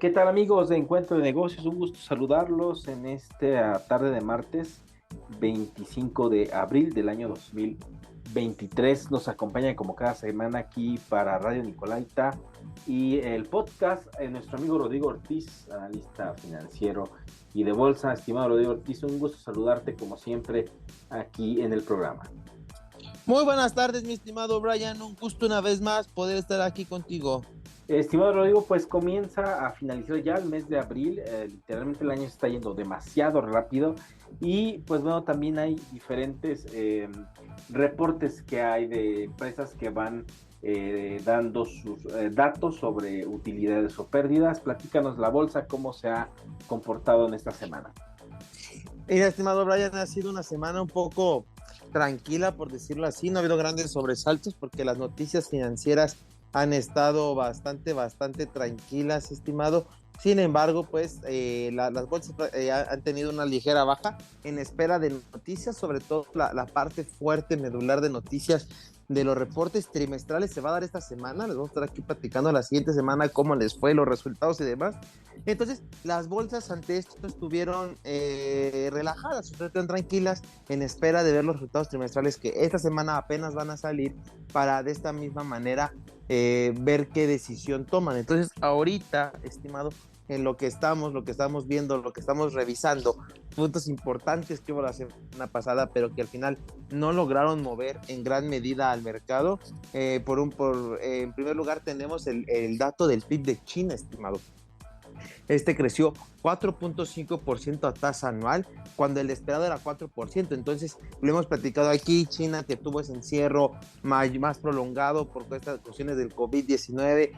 ¿Qué tal amigos de Encuentro de Negocios? Un gusto saludarlos en esta tarde de martes 25 de abril del año 2023. Nos acompaña como cada semana aquí para Radio Nicolaita y el podcast nuestro amigo Rodrigo Ortiz, analista financiero y de bolsa. Estimado Rodrigo Ortiz, un gusto saludarte como siempre aquí en el programa. Muy buenas tardes, mi estimado Brian. Un gusto una vez más poder estar aquí contigo. Estimado Rodrigo, pues comienza a finalizar ya el mes de abril, literalmente el año está yendo demasiado rápido y pues bueno, también hay diferentes reportes que hay de empresas que van dando sus datos sobre utilidades o pérdidas. Platícanos la bolsa, cómo se ha comportado en esta semana. Mira, estimado Brian, ha sido una semana un poco tranquila, por decirlo así. No ha habido grandes sobresaltos porque las noticias financieras han estado bastante tranquilas, estimado. Sin embargo, pues las bolsas han tenido una ligera baja en espera de noticias, sobre todo la parte fuerte, medular de noticias de los reportes trimestrales se va a dar esta semana. Les vamos a estar aquí platicando la siguiente semana cómo les fue, los resultados y demás. Entonces, las bolsas ante esto estuvieron relajadas, estuvieron tranquilas en espera de ver los resultados trimestrales que esta semana apenas van a salir para de esta misma manera ver qué decisión toman. Entonces, ahorita, estimado, en lo que estamos viendo, lo que estamos revisando, puntos importantes que hubo la semana pasada, pero que al final no lograron mover en gran medida al mercado. En primer lugar tenemos el dato del PIB de China, estimado. Este creció 4.5% a tasa anual, cuando el esperado era 4%. Entonces, lo hemos platicado aquí, China que tuvo ese encierro más prolongado por estas cuestiones del COVID-19,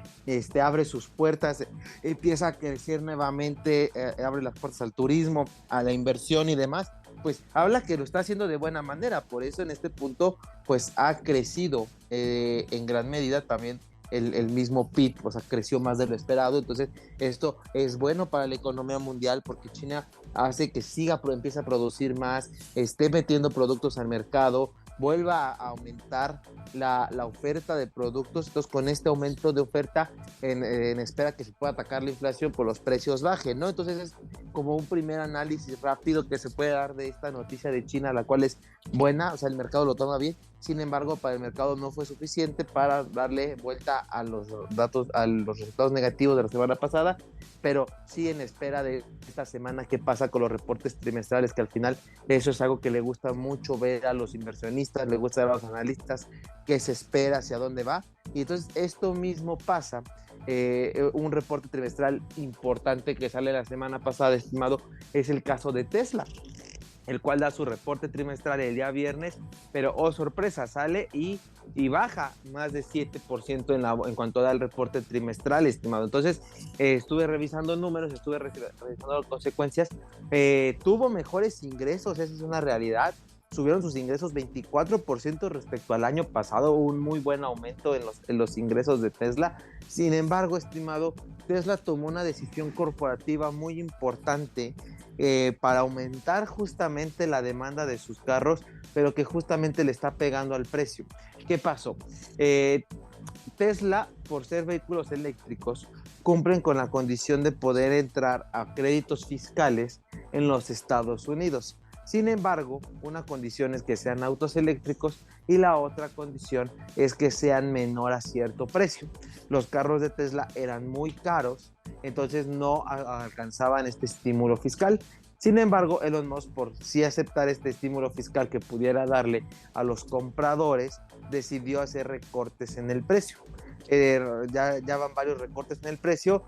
abre sus puertas, empieza a crecer nuevamente, abre las puertas al turismo, a la inversión y demás. Pues habla que lo está haciendo de buena manera, por eso en este punto pues ha crecido en gran medida también el mismo PIB, o sea, creció más de lo esperado. Entonces esto es bueno para la economía mundial porque China hace que empiece a producir más, esté metiendo productos al mercado, vuelva a aumentar la oferta de productos. Entonces con este aumento de oferta en espera que se pueda atacar la inflación, pues los precios bajen, ¿no? Entonces es como un primer análisis rápido que se puede dar de esta noticia de China, la cual es buena, o sea, el mercado lo toma bien. Sin embargo, para el mercado no fue suficiente para darle vuelta a los datos, a los resultados negativos de la semana pasada, pero sí en espera de esta semana qué pasa con los reportes trimestrales, que al final eso es algo que le gusta mucho ver a los inversionistas, le gusta ver a los analistas, qué se espera, hacia dónde va. Y entonces esto mismo pasa. Un reporte trimestral importante que sale la semana pasada, estimado, es el caso de Tesla, el cual da su reporte trimestral el día viernes, pero oh sorpresa, sale y baja más de 7% en cuanto da el reporte trimestral, estimado. Entonces estuve revisando números, estuve revisando consecuencias, tuvo mejores ingresos, esa es una realidad. Subieron sus ingresos 24% respecto al año pasado, un muy buen aumento en los ingresos de Tesla. Sin embargo, estimado, Tesla tomó una decisión corporativa muy importante para aumentar justamente la demanda de sus carros, pero que justamente le está pegando al precio. ¿Qué pasó? Tesla, por ser vehículos eléctricos, cumplen con la condición de poder entrar a créditos fiscales en los Estados Unidos. Sin embargo, una condición es que sean autos eléctricos y la otra condición es que sean menor a cierto precio. Los carros de Tesla eran muy caros, entonces no alcanzaban este estímulo fiscal. Sin embargo, Elon Musk, por sí aceptar este estímulo fiscal que pudiera darle a los compradores, decidió hacer recortes en el precio. Ya van varios recortes en el precio,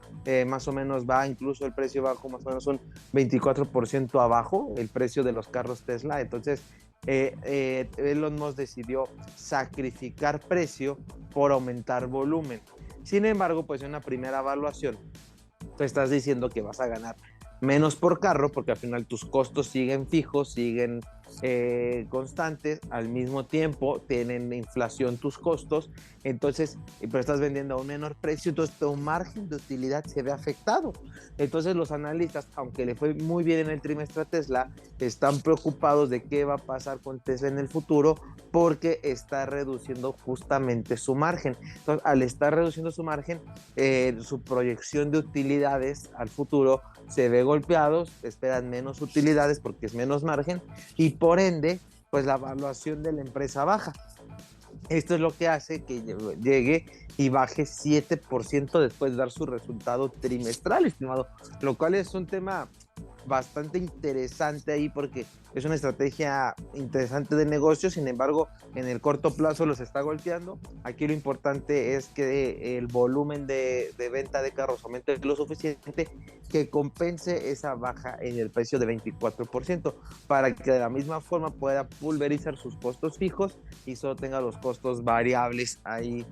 más o menos incluso el precio va como más o menos un 24% abajo, el precio de los carros Tesla. Entonces Elon Musk decidió sacrificar precio por aumentar volumen. Sin embargo, pues en una primera evaluación, tú estás diciendo que vas a ganar menos por carro, porque al final tus costos siguen fijos, siguen constantes, al mismo tiempo tienen inflación tus costos, entonces, pero estás vendiendo a un menor precio, entonces tu margen de utilidad se ve afectado. Entonces los analistas, aunque le fue muy bien en el trimestre a Tesla, están preocupados de qué va a pasar con Tesla en el futuro porque está reduciendo justamente su margen. Entonces, al estar reduciendo su margen, su proyección de utilidades al futuro se ve golpeado, esperan menos utilidades porque es menos margen y por ende, pues la evaluación de la empresa baja. Esto es lo que hace que llegue y baje 7% después de dar su resultado trimestral, estimado, lo cual es un tema bastante interesante ahí porque es una estrategia interesante de negocio, sin embargo, en el corto plazo los está golpeando. Aquí lo importante es que el volumen de venta de carros aumente lo suficiente que compense esa baja en el precio de 24% para que de la misma forma pueda pulverizar sus costos fijos y solo tenga los costos variables ahí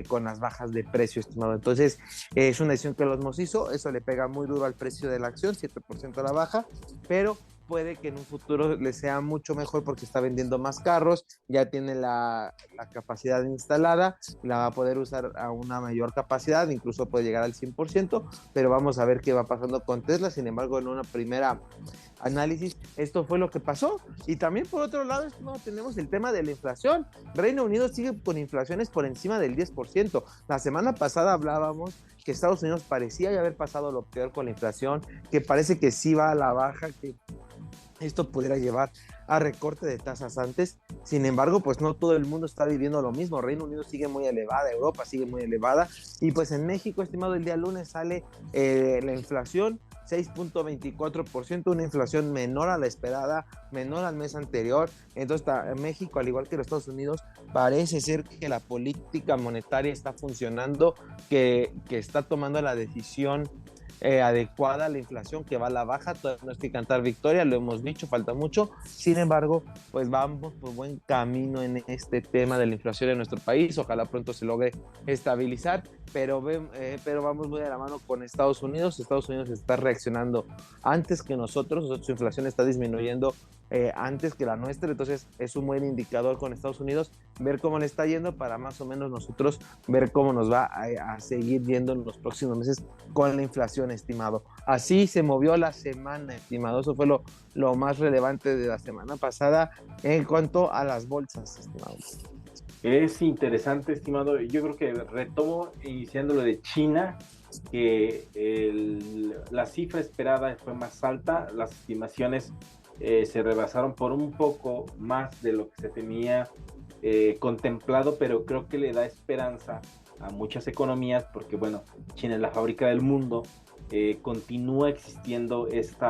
con las bajas de precio, estimado. Entonces, es una decisión que los Osmos hizo, eso le pega muy duro al precio de la acción, 7% a la baja, pero puede que en un futuro le sea mucho mejor porque está vendiendo más carros, ya tiene la capacidad instalada, la va a poder usar a una mayor capacidad, incluso puede llegar al 100%, pero vamos a ver qué va pasando con Tesla. Sin embargo, en una primera análisis, esto fue lo que pasó. Y también por otro lado, tenemos el tema de la inflación. Reino Unido sigue con inflaciones por encima del 10%. La semana pasada hablábamos que Estados Unidos parecía ya haber pasado lo peor con la inflación, que parece que sí va a la baja, que esto pudiera llevar a recorte de tasas antes. Sin embargo, pues no todo el mundo está viviendo lo mismo. Reino Unido sigue muy elevada, Europa sigue muy elevada. Y pues en México, estimado, el día lunes sale la inflación 6.24%, una inflación menor a la esperada, menor al mes anterior. Entonces, México, al igual que los Estados Unidos, parece ser que la política monetaria está funcionando, que está tomando la decisión adecuada a la inflación, que va a la baja. Todavía no es que cantar victoria, lo hemos dicho, falta mucho. Sin embargo, pues vamos por buen camino en este tema de la inflación en nuestro país. Ojalá pronto se logre estabilizar, pero vamos muy de la mano con Estados Unidos. Estados Unidos está reaccionando antes que nosotros, su inflación está disminuyendo antes que la nuestra, entonces es un buen indicador con Estados Unidos, ver cómo le está yendo para más o menos nosotros ver cómo nos va a seguir yendo en los próximos meses con la inflación, estimado. Así se movió la semana, estimado. Eso fue lo más relevante de la semana pasada en cuanto a las bolsas, estimado. Es interesante, estimado. Yo creo que retomo iniciando lo de China, que la cifra esperada fue más alta, las estimaciones se rebasaron por un poco más de lo que se tenía contemplado, pero creo que le da esperanza a muchas economías porque, bueno, China es la fábrica del mundo, continúa existiendo este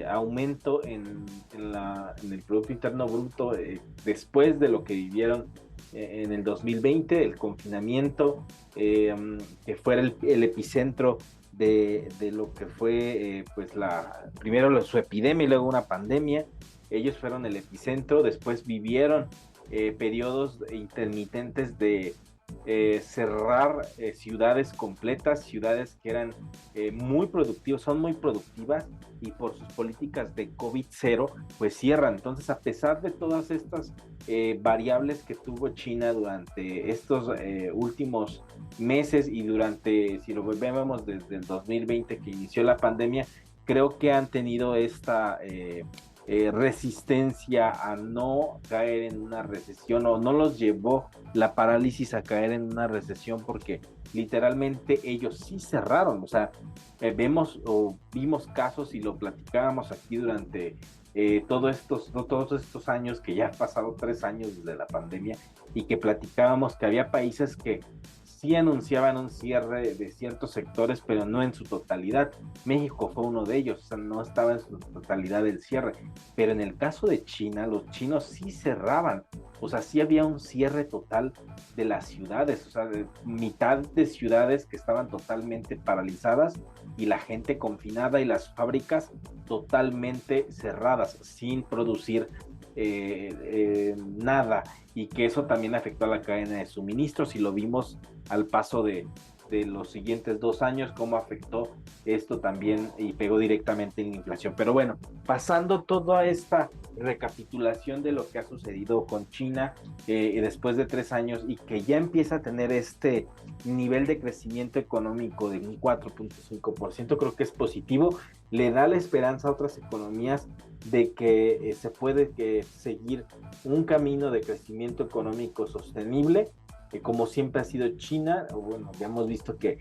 aumento en el Producto Interno Bruto después de lo que vivieron en el 2020, el confinamiento, que fuera el epicentro de lo que fue pues primero su epidemia y luego una pandemia. Ellos fueron el epicentro, después vivieron periodos intermitentes de cerrar ciudades completas, ciudades que eran muy productivas, son muy productivas y por sus políticas de COVID-0 pues cierran. Entonces, a pesar de todas estas variables que tuvo China durante estos últimos meses y durante, si lo vemos desde el 2020 que inició la pandemia, creo que han tenido esta resistencia a no caer en una recesión, o no los llevó la parálisis a caer en una recesión, porque literalmente ellos sí cerraron. O sea, vimos casos y lo platicábamos aquí durante todos estos años, que ya han pasado 3 años desde la pandemia, y que platicábamos que había países que sí anunciaban un cierre de ciertos sectores, pero no en su totalidad. México fue uno de ellos, o sea, no estaba en su totalidad el cierre. Pero en el caso de China, los chinos sí cerraban, o sea, sí había un cierre total de las ciudades, o sea, de mitad de ciudades que estaban totalmente paralizadas y la gente confinada y las fábricas totalmente cerradas, sin producir nada, y que eso también afectó a la cadena de suministros, y lo vimos al paso de de los siguientes 2 años, cómo afectó esto también y pegó directamente en la inflación. Pero bueno, pasando toda esta recapitulación de lo que ha sucedido con China después de 3 años y que ya empieza a tener este nivel de crecimiento económico de un 4.5%, creo que es positivo, le da la esperanza a otras economías de que se puede seguir un camino de crecimiento económico sostenible, como siempre ha sido China. Bueno, ya hemos visto que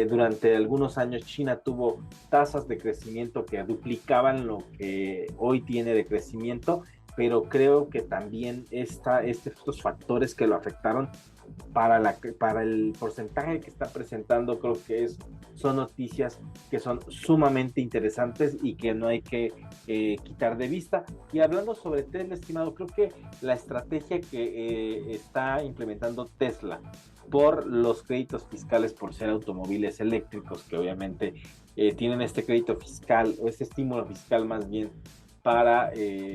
durante algunos años China tuvo tasas de crecimiento que duplicaban lo que hoy tiene de crecimiento, pero creo que también estos factores que lo afectaron para el porcentaje que está presentando, creo que son noticias que son sumamente interesantes y que no hay que quitar de vista. Y hablando sobre Tesla, estimado, creo que la estrategia que está implementando Tesla por los créditos fiscales por ser automóviles eléctricos, que obviamente tienen este crédito fiscal o este estímulo fiscal más bien para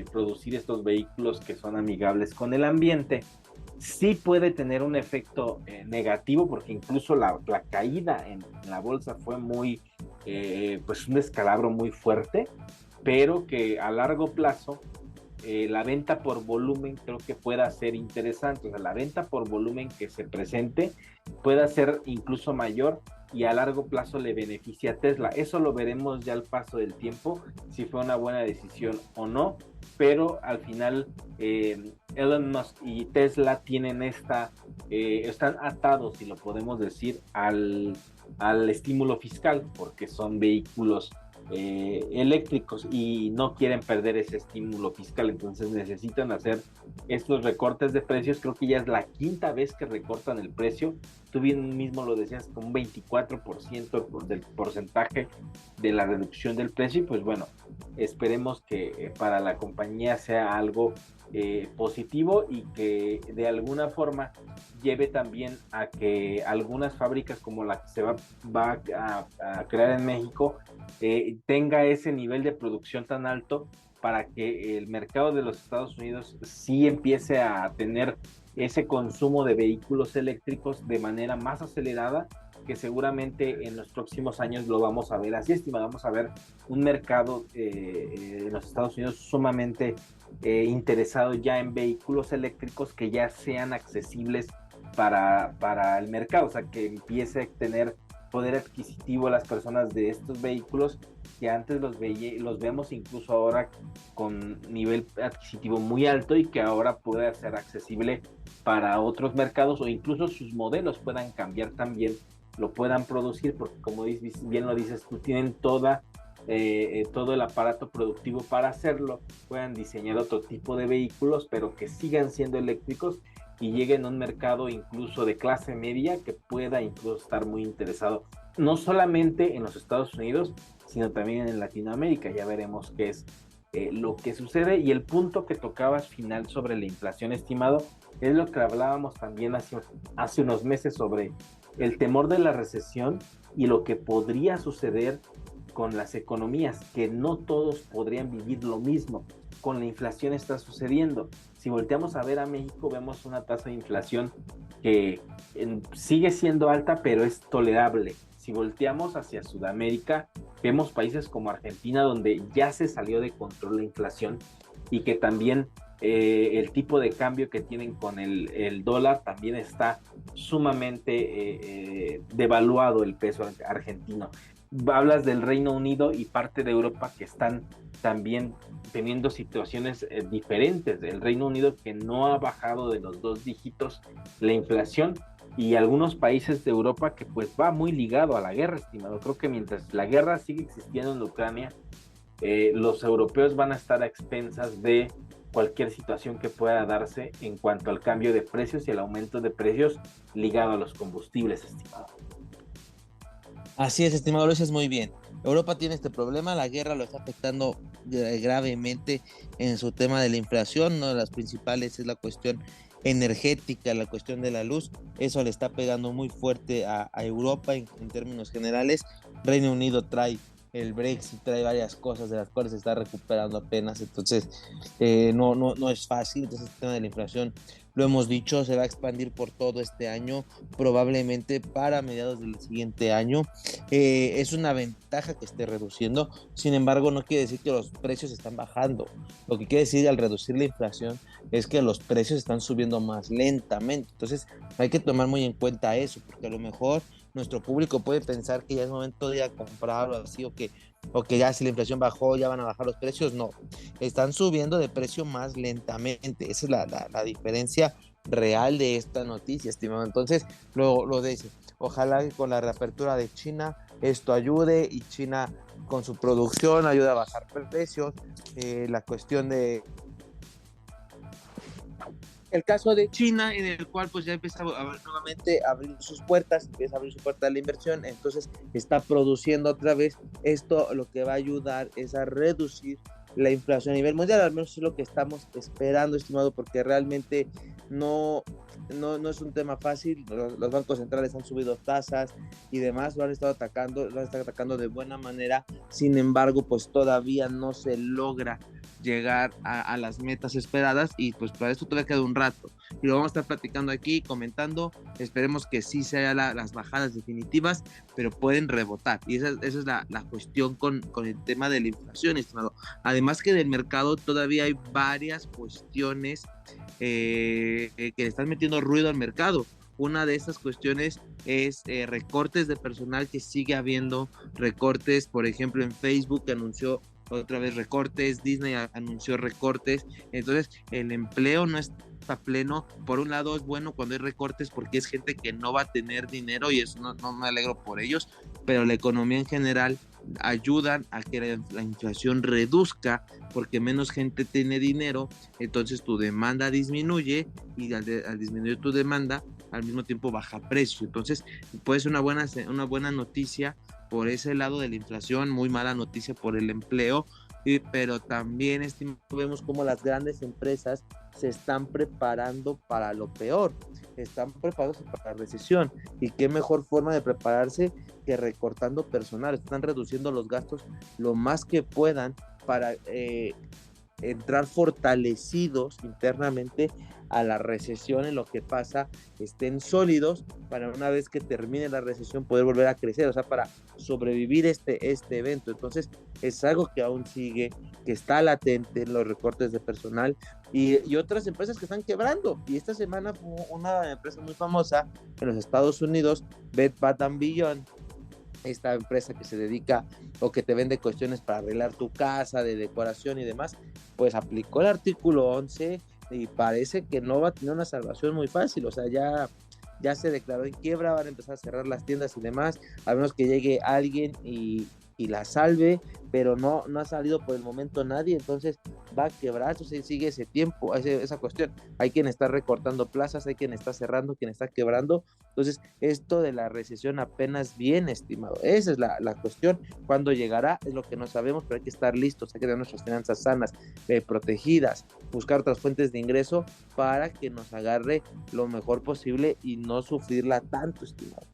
producir estos vehículos que son amigables con el ambiente, sí puede tener un efecto negativo, porque incluso la caída en la bolsa fue pues un descalabro muy fuerte, pero que a largo plazo la venta por volumen creo que pueda ser interesante. O sea, la venta por volumen que se presente pueda ser incluso mayor y a largo plazo le beneficia a Tesla. Eso lo veremos ya al paso del tiempo, si fue una buena decisión o no, pero al final Elon Musk y Tesla tienen están atados, si lo podemos decir, al estímulo fiscal, porque son vehículos eléctricos y no quieren perder ese estímulo fiscal, entonces necesitan hacer estos recortes de precios. Creo que ya es la quinta vez que recortan el precio. Tú bien mismo lo decías, con un 24% del porcentaje de la reducción del precio, y pues bueno, esperemos que para la compañía sea algo positivo y que de alguna forma lleve también a que algunas fábricas como la que se va a crear en México tenga ese nivel de producción tan alto para que el mercado de los Estados Unidos sí empiece a tener ese consumo de vehículos eléctricos de manera más acelerada, que seguramente en los próximos años lo vamos a ver así, estimado. Vamos a ver un mercado en los Estados Unidos sumamente interesado ya en vehículos eléctricos que ya sean accesibles para el mercado, o sea, que empiece a tener poder adquisitivo las personas de estos vehículos, que antes los vemos incluso ahora con nivel adquisitivo muy alto y que ahora puede ser accesible para otros mercados, o incluso sus modelos puedan cambiar también, lo puedan producir, porque como bien lo dices tú, tienen todo el aparato productivo para hacerlo, puedan diseñar otro tipo de vehículos, pero que sigan siendo eléctricos y lleguen a un mercado incluso de clase media que pueda incluso estar muy interesado, no solamente en los Estados Unidos, sino también en Latinoamérica. Ya veremos qué es lo que sucede. Y el punto que tocabas final sobre la inflación, estimado, es lo que hablábamos también hace unos meses sobre el temor de la recesión y lo que podría suceder con las economías, que no todos podrían vivir lo mismo. Con la inflación está sucediendo. Si volteamos a ver a México, vemos una tasa de inflación que sigue siendo alta, pero es tolerable. Si volteamos hacia Sudamérica, vemos países como Argentina, donde ya se salió de control la inflación y que también el tipo de cambio que tienen con el dólar también está sumamente devaluado el peso argentino. Hablas del Reino Unido y parte de Europa que están también teniendo situaciones diferentes. El Reino Unido, que no ha bajado de los 2 dígitos la inflación, y algunos países de Europa que pues va muy ligado a la guerra, estimado. Creo que mientras la guerra sigue existiendo en Ucrania, los europeos van a estar a expensas de cualquier situación que pueda darse en cuanto al cambio de precios y el aumento de precios ligado a los combustibles, estimado. Así es, estimado, lo dices muy bien. Europa tiene este problema, la guerra lo está afectando gravemente en su tema de la inflación. Una de las principales es la cuestión energética, la cuestión de la luz. Eso le está pegando muy fuerte a Europa en términos generales. Reino Unido trae el Brexit trae varias cosas de las cuales se está recuperando apenas, entonces no es fácil. Entonces el tema de la inflación, lo hemos dicho, se va a expandir por todo este año, probablemente para mediados del siguiente año. Es una ventaja que esté reduciendo, sin embargo no quiere decir que los precios están bajando. Lo que quiere decir al reducir la inflación es que los precios están subiendo más lentamente. Entonces hay que tomar muy en cuenta eso, porque a lo mejor nuestro público puede pensar que ya es momento de ir a comprarlo así, o que ya si la inflación bajó ya van a bajar los precios. No, están subiendo de precio más lentamente. Esa es la diferencia real de esta noticia, estimado. Entonces, lo dice, ojalá que con la reapertura de China esto ayude, y China con su producción ayuda a bajar precios. La cuestión de el caso de China, en el cual pues ya empieza nuevamente a abrir sus puertas, empieza a abrir su puerta a la inversión, entonces está produciendo otra vez. Esto lo que va a ayudar es a reducir la inflación a nivel mundial, al menos es lo que estamos esperando, estimado, porque realmente no es un tema fácil. Los bancos centrales han subido tasas y demás, lo han estado atacando de buena manera. Sin embargo, pues todavía no se logra llegar a las metas esperadas, y pues para esto todavía queda un rato y lo vamos a estar platicando aquí, comentando. Esperemos que sí sean las bajadas definitivas, pero pueden rebotar, y esa es la cuestión con el tema de la inflación, estimado. Además que del mercado todavía hay varias cuestiones que le están metiendo ruido al mercado. Una de esas cuestiones es recortes de personal, que sigue habiendo recortes. Por ejemplo, en Facebook anunció otra vez recortes, Disney anunció recortes. Entonces el empleo no está pleno. Por un lado es bueno cuando hay recortes, porque es gente que no va a tener dinero, y eso no me alegro por ellos, pero la economía en general ayudan a que la inflación reduzca, porque menos gente tiene dinero, entonces tu demanda disminuye, y al disminuir tu demanda, al mismo tiempo baja precio. Entonces puede ser una buena noticia por ese lado de la inflación, muy mala noticia por el empleo. Pero también vemos cómo las grandes empresas se están preparando para lo peor, están preparados para la recesión, y qué mejor forma de prepararse que recortando personal. Están reduciendo los gastos lo más que puedan para entrar fortalecidos internamente a la recesión. En lo que pasa, estén sólidos para una vez que termine la recesión poder volver a crecer, o sea, para sobrevivir este evento. Entonces es algo que aún sigue, que está latente en los recortes de personal, y otras empresas que están quebrando. Y esta semana una empresa muy famosa en los Estados Unidos, Bed Bath & Beyond, esta empresa que se dedica o que te vende cuestiones para arreglar tu casa, de decoración y demás, pues aplicó el artículo 11, y parece que no va a tener una salvación muy fácil. O sea, ya se declaró en quiebra, van a empezar a cerrar las tiendas y demás, a menos que llegue alguien y la salve, pero no ha salido por el momento nadie. Entonces va a quebrar. Entonces sigue ese tiempo, esa cuestión. Hay quien está recortando plazas, hay quien está cerrando, quien está quebrando. Entonces esto de la recesión apenas viene, estimado. Esa es la cuestión. Cuándo llegará es lo que no sabemos, pero hay que estar listos, hay que tener nuestras finanzas sanas, protegidas, buscar otras fuentes de ingreso para que nos agarre lo mejor posible y no sufrirla tanto, estimado.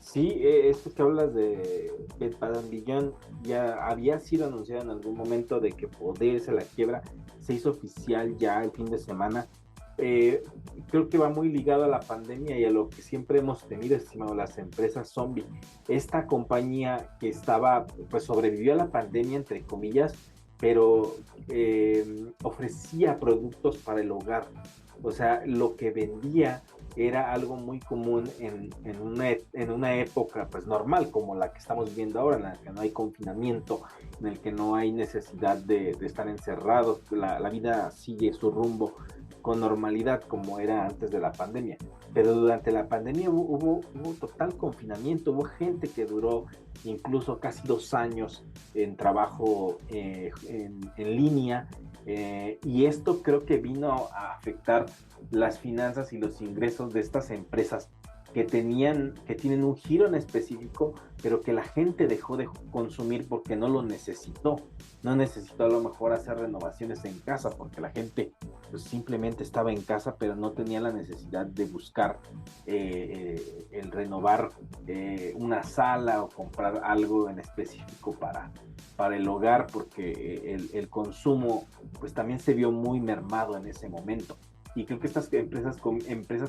Sí, esto que hablas de Bed Bath & Beyond ya había sido anunciado en algún momento de que podría irse a la quiebra. Se hizo oficial ya el fin de semana. Eh, Creo que va muy ligado a la pandemia y a lo que siempre hemos tenido, estimado, las empresas zombie. Esta compañía que pues sobrevivió a la pandemia, entre comillas, pero ofrecía productos para el hogar. O sea, lo que vendía era algo muy común en una época pues normal como la que estamos viviendo ahora, en la que no hay confinamiento, en el que no hay necesidad de estar encerrados. La vida sigue su rumbo con normalidad como era antes de la pandemia. Pero durante la pandemia hubo total confinamiento, hubo gente que duró incluso casi 2 años en trabajo en línea, y esto creo que vino a afectar las finanzas y los ingresos de estas empresas que tienen un giro en específico, pero que la gente dejó de consumir porque no lo necesitó. No necesitó a lo mejor hacer renovaciones en casa, porque la gente pues, simplemente estaba en casa, pero no tenía la necesidad de buscar el renovar una sala o comprar algo en específico para el hogar, porque el consumo pues también se vio muy mermado en ese momento. Y creo que estas empresas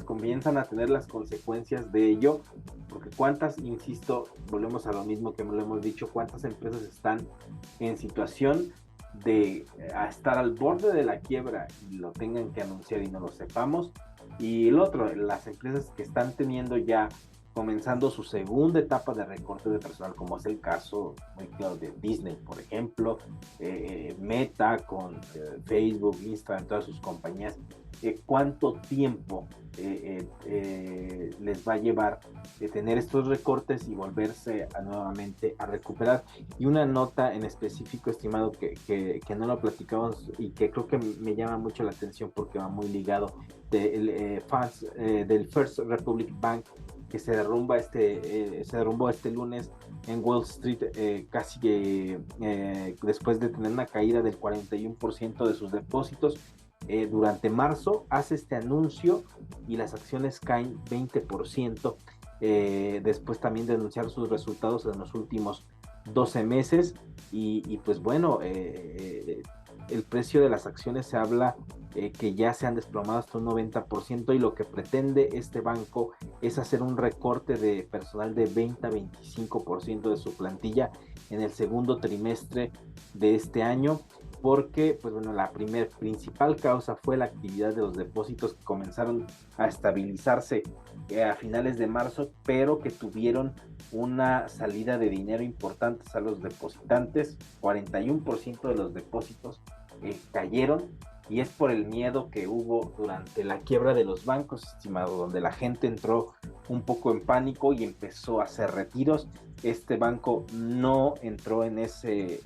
comienzan a tener las consecuencias de ello, porque cuántas, insisto, volvemos a lo mismo que lo hemos dicho, cuántas empresas están en situación de estar al borde de la quiebra y lo tengan que anunciar y no lo sepamos. Y el otro, las empresas que están teniendo ya comenzando su segunda etapa de recorte de personal, como es el caso muy claro de Disney, por ejemplo, Meta con Facebook, Instagram, todas sus compañías, cuánto tiempo les va a llevar de tener estos recortes y volverse nuevamente a recuperar. Y una nota en específico, estimado, que no lo platicamos y que creo que me llama mucho la atención porque va muy ligado del First Republic Bank, que se derrumbó este lunes en Wall Street, casi después de tener una caída del 41% de sus depósitos. Durante marzo hace este anuncio y las acciones caen 20%, después también de anunciar sus resultados en los últimos 12 meses y pues bueno, el precio de las acciones se habla que ya se han desplomado hasta un 90% y lo que pretende este banco es hacer un recorte de personal de 20 a 25% de su plantilla en el segundo trimestre de este año, porque pues bueno, la principal causa fue la actividad de los depósitos que comenzaron a estabilizarse a finales de marzo, pero que tuvieron una salida de dinero importante a los depositantes. 41% de los depósitos cayeron, y es por el miedo que hubo durante la quiebra de los bancos, estimado, donde la gente entró un poco en pánico y empezó a hacer retiros. Este banco no entró en ese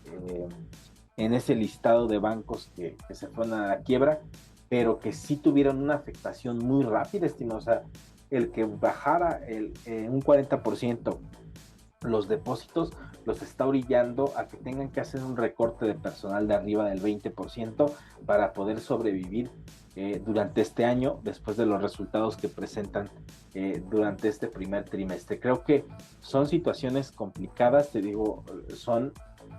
listado de bancos que se fueron a la quiebra, pero que sí tuvieron una afectación muy rápida, estimado. O sea, el que bajara un 40% los depósitos los está orillando a que tengan que hacer un recorte de personal de arriba del 20% para poder sobrevivir durante este año, después de los resultados que presentan durante este primer trimestre. Creo que son situaciones complicadas, te digo, son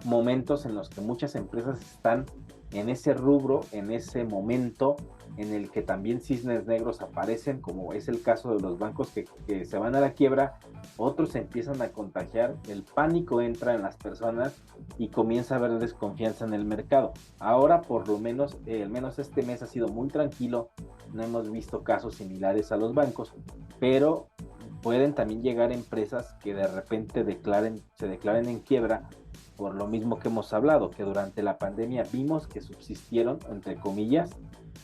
momentos en los que muchas empresas están en ese rubro, en ese momento en el que también cisnes negros aparecen, como es el caso de los bancos que se van a la quiebra, otros se empiezan a contagiar, el pánico entra en las personas y comienza a haber desconfianza en el mercado. Ahora por lo menos, al menos este mes ha sido muy tranquilo, no hemos visto casos similares a los bancos, pero pueden también llegar empresas que de repente se declaren en quiebra, por lo mismo que hemos hablado, que durante la pandemia vimos que subsistieron, entre comillas,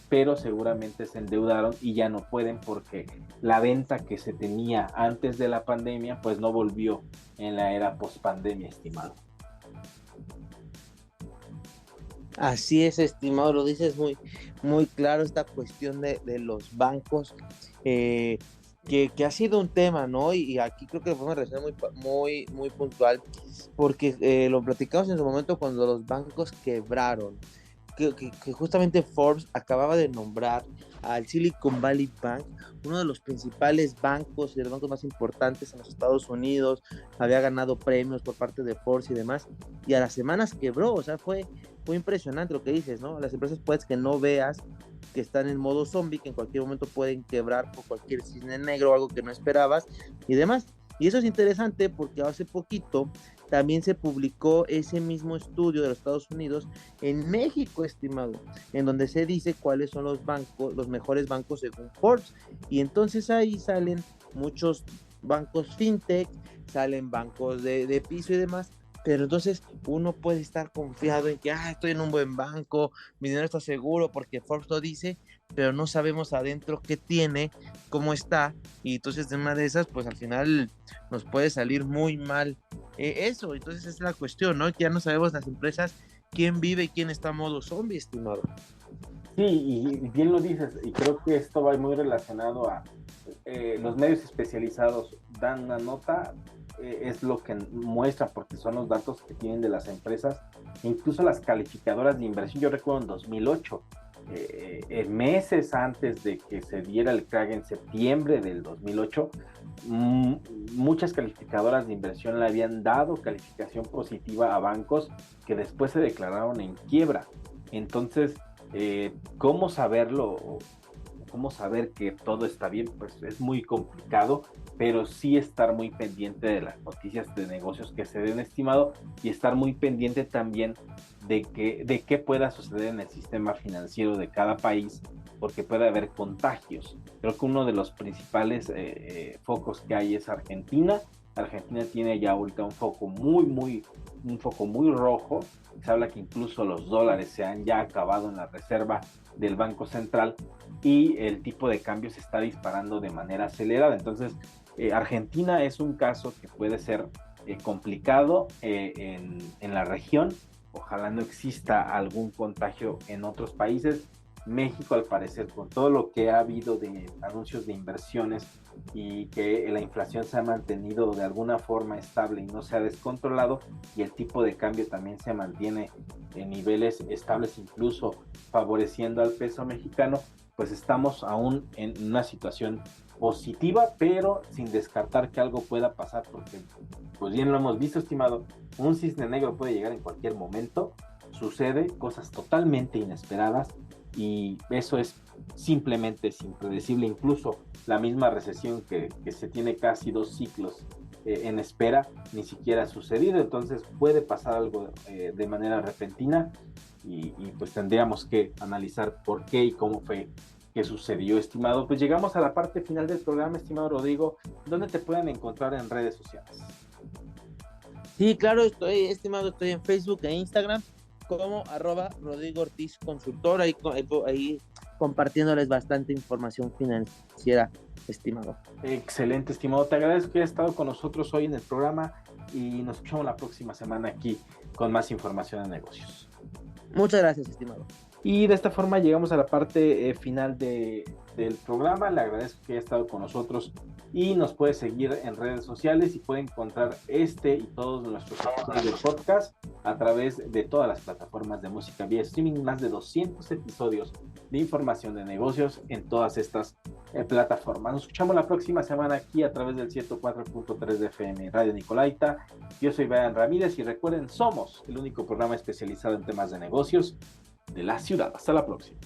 pero seguramente se endeudaron y ya no pueden porque la venta que se tenía antes de la pandemia pues no volvió en la era post-pandemia, estimado. Así es, estimado, lo dices muy, muy claro, esta cuestión de los bancos, que ha sido un tema, ¿no? Y aquí creo que lo podemos relacionar muy puntual, porque lo platicamos en su momento cuando los bancos quebraron, que justamente Forbes acababa de nombrar al Silicon Valley Bank, uno de los principales bancos y de los bancos más importantes en los Estados Unidos, había ganado premios por parte de Forbes y demás, y a las semanas quebró. O sea, fue impresionante lo que dices, ¿no? Las empresas puedes que no veas que están en modo zombie, que en cualquier momento pueden quebrar por cualquier cisne negro o algo que no esperabas y demás. Y eso es interesante porque hace poquito también se publicó ese mismo estudio de los Estados Unidos en México, estimado, en donde se dice cuáles son los bancos, los mejores bancos según Forbes. Y entonces ahí salen muchos bancos fintech, salen bancos de piso y demás. Pero entonces uno puede estar confiado en que estoy en un buen banco, mi dinero está seguro porque Forbes lo dice, pero no sabemos adentro qué tiene, cómo está, y entonces de una de esas, pues al final nos puede salir muy mal eso. Entonces esa es la cuestión, ¿no? Que ya no sabemos las empresas quién vive y quién está en modo zombie, estimado. Sí, y bien lo dices, y creo que esto va muy relacionado a los medios especializados dan una nota, es lo que muestra, porque son los datos que tienen de las empresas, incluso las calificadoras de inversión. Yo recuerdo en 2008, meses antes de que se diera el crack en septiembre del 2008, muchas calificadoras de inversión le habían dado calificación positiva a bancos que después se declararon en quiebra. Entonces, ¿cómo saberlo? ¿Cómo saber que todo está bien? Pues es muy complicado, pero sí estar muy pendiente de las noticias de negocios que se den, estimado, y estar muy pendiente también de qué pueda suceder en el sistema financiero de cada país, porque puede haber contagios. Creo que uno de los principales focos que hay es Argentina. Argentina tiene ya ahorita un foco muy rojo. Se habla que incluso los dólares se han ya acabado en la reserva del Banco Central y el tipo de cambio se está disparando de manera acelerada. Entonces, Argentina es un caso que puede ser complicado en la región. Ojalá no exista algún contagio en otros países. México, al parecer, por todo lo que ha habido de anuncios de inversiones y que la inflación se ha mantenido de alguna forma estable y no se ha descontrolado, y el tipo de cambio también se mantiene en niveles estables, incluso favoreciendo al peso mexicano, pues estamos aún en una situación positiva, pero sin descartar que algo pueda pasar, porque pues bien lo hemos visto, estimado, un cisne negro puede llegar en cualquier momento, sucede cosas totalmente inesperadas, y eso es simplemente impredecible. Incluso la misma recesión que se tiene casi 2 ciclos en espera, ni siquiera ha sucedido. Entonces puede pasar algo de manera repentina, y pues tendríamos que analizar por qué y cómo fue que sucedió, estimado. Pues llegamos a la parte final del programa, estimado Rodrigo. ¿Dónde te pueden encontrar en redes sociales? Sí, claro, estimado, estoy en Facebook e Instagram como @Rodrigo Ortiz Consultor, ahí compartiéndoles bastante información financiera, estimado. Excelente, estimado. Te agradezco que hayas estado con nosotros hoy en el programa, y nos escuchamos la próxima semana aquí con más información de negocios. Muchas gracias, estimado. Y de esta forma llegamos a la parte final del programa. Le agradezco que haya estado con nosotros, y nos puede seguir en redes sociales, y puede encontrar este y todos nuestros episodios de podcast a través de todas las plataformas de música vía streaming. Más de 200 episodios de información de negocios en todas estas plataformas. Nos escuchamos la próxima semana aquí a través del 104.3 de FM Radio Nicolaita. Yo soy Brian Ramírez, y recuerden, somos el único programa especializado en temas de negocios de la ciudad. Hasta la próxima.